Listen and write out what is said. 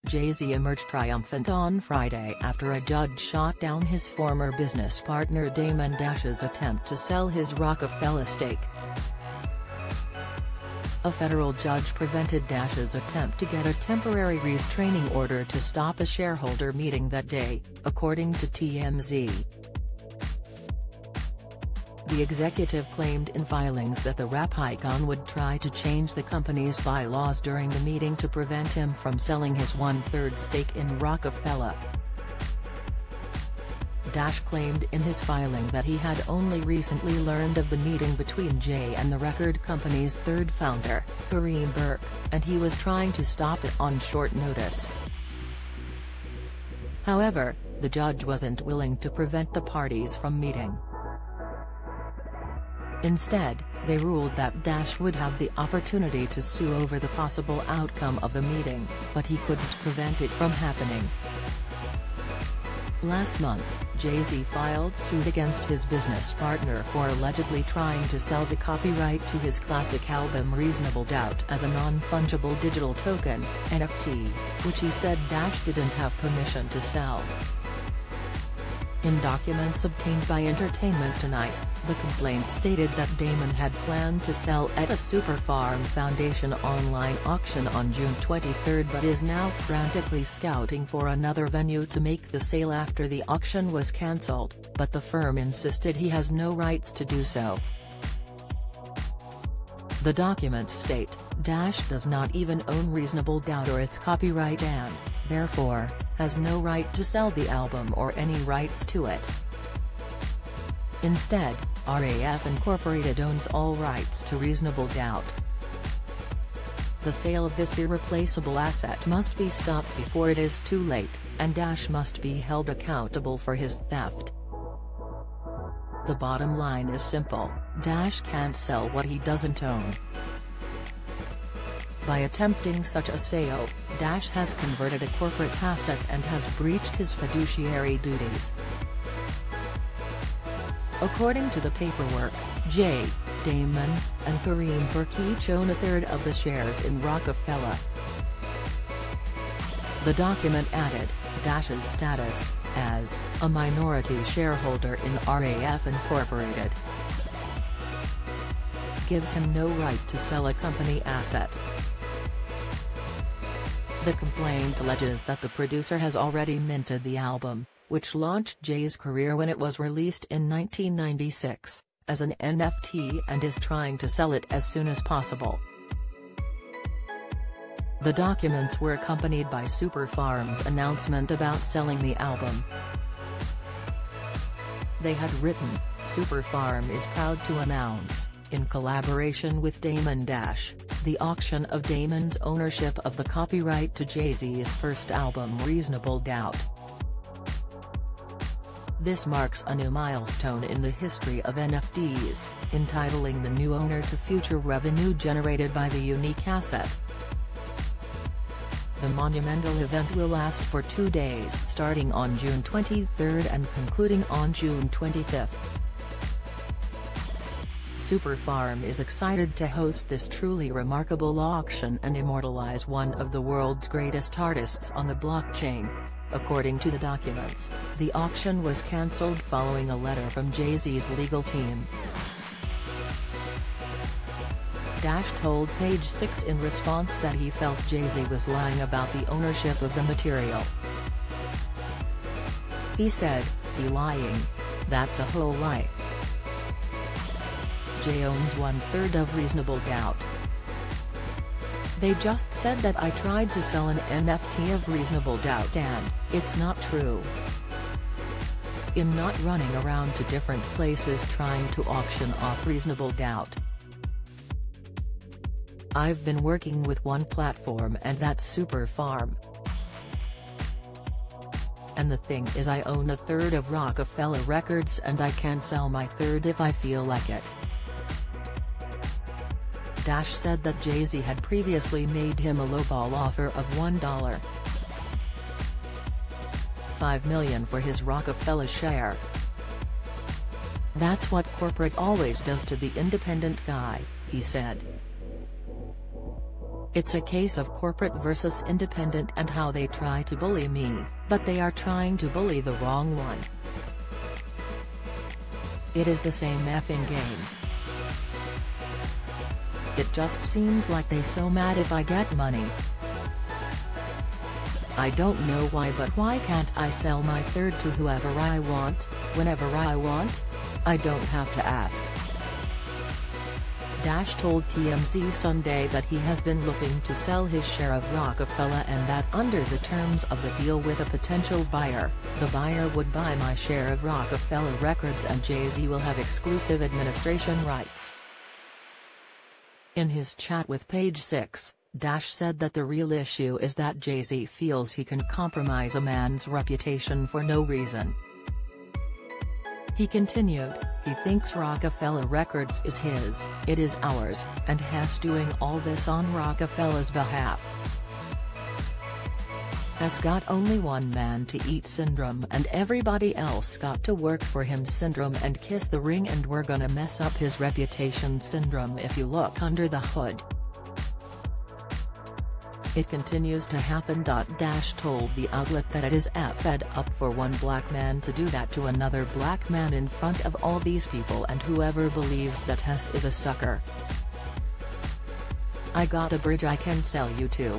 Jay-Z emerged triumphant on Friday after a judge shot down his former business partner Damon Dash's attempt to sell his Roc-A-Fella stake. A federal judge prevented Dash's attempt to get a temporary restraining order to stop a shareholder meeting that day, according to TMZ. The executive claimed in filings that the rap icon would try to change the company's bylaws during the meeting to prevent him from selling his one-third stake in Roc-A-Fella. Dash claimed in his filing that he had only recently learned of the meeting between Jay and the record company's third founder, Kareem Burke, and he was trying to stop it on short notice. However, the judge wasn't willing to prevent the parties from meeting. Instead, they ruled that Dash would have the opportunity to sue over the possible outcome of the meeting, but he couldn't prevent it from happening. Last month, Jay-Z filed suit against his business partner for allegedly trying to sell the copyright to his classic album Reasonable Doubt as a non-fungible digital token, NFT, which he said Dash didn't have permission to sell. In documents obtained by Entertainment Tonight, the complaint stated that Damon had planned to sell at a Superfarm Foundation online auction on June 23 but is now frantically scouting for another venue to make the sale after the auction was cancelled, but the firm insisted he has no rights to do so. The documents state, Dash does not even own Reasonable Doubt or its copyright and, therefore, has no right to sell the album or any rights to it. Instead, RAF Incorporated owns all rights to Reasonable Doubt. The sale of this irreplaceable asset must be stopped before it is too late, and Dash must be held accountable for his theft. The bottom line is simple, Dash can't sell what he doesn't own. By attempting such a sale, Dash has converted a corporate asset and has breached his fiduciary duties. According to the paperwork, Jay, Damon, and Kareem Burke each own a third of the shares in Roc-A-Fella. The document added, Dash's status, as a minority shareholder in RAF Incorporated, gives him no right to sell a company asset. The complaint alleges that the producer has already minted the album, which launched Jay's career when it was released in 1996, as an NFT and is trying to sell it as soon as possible. The documents were accompanied by Superfarm's announcement about selling the album. They had written, Superfarm is proud to announce, in collaboration with Damon Dash, the auction of Damon's ownership of the copyright to Jay-Z's first album Reasonable Doubt. This marks a new milestone in the history of NFTs, entitling the new owner to future revenue generated by the unique asset. The monumental event will last for 2 days starting on June 23 and concluding on June 25. Superfarm is excited to host this truly remarkable auction and immortalize one of the world's greatest artists on the blockchain. According to the documents, the auction was cancelled following a letter from Jay-Z's legal team. Dash told Page 6 in response that he felt Jay-Z was lying about the ownership of the material. He said, "He lying? That's a whole lie. Jay owns 1/3 of Reasonable Doubt. They just said that I tried to sell an NFT of Reasonable Doubt and, it's not true. I'm not running around to different places trying to auction off Reasonable Doubt. I've been working with one platform and that's Superfarm. And the thing is I own 1/3 of Roc-A-Fella Records and I can sell my 1/3 if I feel like it." Dash said that Jay-Z had previously made him a lowball offer of $1.5 million for his Roc-A-Fella share. "That's what corporate always does to the independent guy," he said. It's a case of corporate versus independent and how they try to bully me, but they are trying to bully the wrong one. It is the same effing game. It just seems like they so mad if I get money. I don't know why, but why can't I sell my third to whoever I want, whenever I want? I don't have to ask. Dash told TMZ Sunday that he has been looking to sell his share of Roc-A-Fella and that under the terms of the deal with a potential buyer, the buyer would buy my share of Roc-A-Fella Records and Jay-Z will have exclusive administration rights. In his chat with Page 6, Dash said that the real issue is that Jay-Z feels he can compromise a man's reputation for no reason. He continued, he thinks Roc-A-Fella Records is his, it is ours, and has doing all this on Roc-A-Fella's behalf. Has got only one man to eat syndrome and everybody else got to work for him syndrome and kiss the ring and we're gonna mess up his reputation syndrome if you look under the hood. It continues to happen. Dash told the outlet that it is fed up for one black man to do that to another black man in front of all these people and whoever believes that Hess is a sucker. I got a bridge I can sell you to.